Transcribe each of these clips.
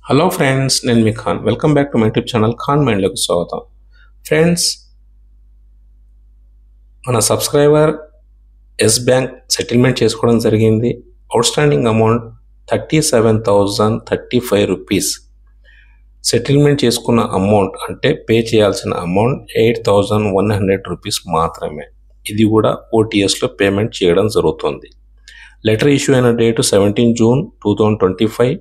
Hello friends, నేను మీ Khan. Welcome back to my YouTube channel Khan మైండ్లోకి స్వాగతం. ఫ్రెండ్స్, మన సబ్స్క్రైబర్ ఎస్ బ్యాంక్ సెటిల్మెంట్ చేసుకోవడం జరిగింది. Outstanding amount 37,035 rupees. సెటిల్మెంట్ చేసుకున్న అమౌంట్ అంటే పే చేయాల్సిన అమౌంట్ 8,100 రూపీస్ మాత్రమే. ఇది కూడా ఓటీఎస్లో పేమెంట్ చేయడం జరుగుతుంది. లెటర్ ఇష్యూ అయిన డేటు 17 జూన్ 2025.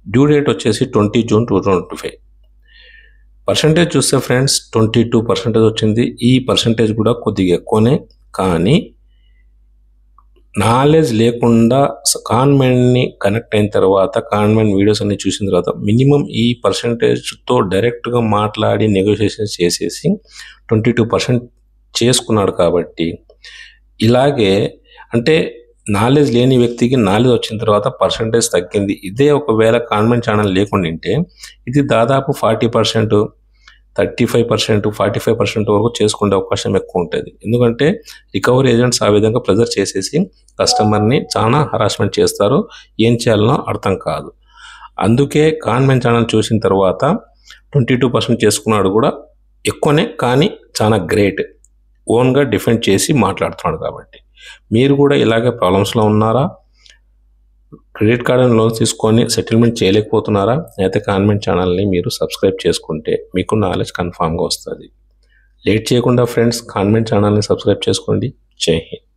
డ్యూ డేట్ వచ్చేసి 20 జూన్ 2025. పర్సంటేజ్ చూస్తే ఫ్రెండ్స్ 22% వచ్చింది. ఈ పర్సంటేజ్ కూడా కొద్దిగా ఎక్కువనే, కానీ నాలెడ్జ్ లేకుండా కాన్వెంట్ని కనెక్ట్ అయిన తర్వాత, కాన్వెంట్ వీడియోస్ అన్ని చూసిన తర్వాత మినిమం ఈ పర్సంటేజ్తో డైరెక్ట్గా మాట్లాడి నెగోషియేషన్ చేసేసి 22% చేసుకున్నాడు. కాబట్టి ఇలాగే అంటే నాలెడ్జ్ లేని వ్యక్తికి నాలెడ్జ్ వచ్చిన తర్వాత పర్సంటేజ్ తగ్గింది. ఇదే ఒకవేళ కాన్వెంట్ ఛానల్ లేకుండా ఉంటే ఇది దాదాపు 40%, 35%, 45% వరకు చేసుకునే అవకాశం ఎక్కువ ఉంటుంది. ఎందుకంటే రికవరీ ఏజెంట్స్ ఆ విధంగా ప్రెజర్ చేసేసి కస్టమర్ని చాలా హరాస్మెంట్ చేస్తారు. ఏం చేయాలనో అర్థం కాదు. అందుకే కాన్వెంట్ ఛానల్ చూసిన తర్వాత 22% చేసుకున్నాడు కూడా ఎక్కువనే, కానీ చాలా గ్రేట్. ఓన్గా డిఫెండ్ చేసి మాట్లాడుతున్నాడు. కాబట్టి మీరు కూడా ఇలాగే ప్రాబ్లమ్స్లో ఉన్నారా? క్రెడిట్ కార్డ్ అండ్ లోన్స్ తీసుకొని సెటిల్మెంట్ చేయలేకపోతున్నారా? అయితే కాన్వెంట్ ఛానల్ని మీరు సబ్స్క్రైబ్ చేసుకుంటే మీకు నాలెడ్జ్ కన్ఫామ్గా వస్తుంది. లేట్ చేయకుండా ఫ్రెండ్స్ కాన్వెంట్ ఛానల్ని సబ్స్క్రైబ్ చేసుకోండి. జై హింద్.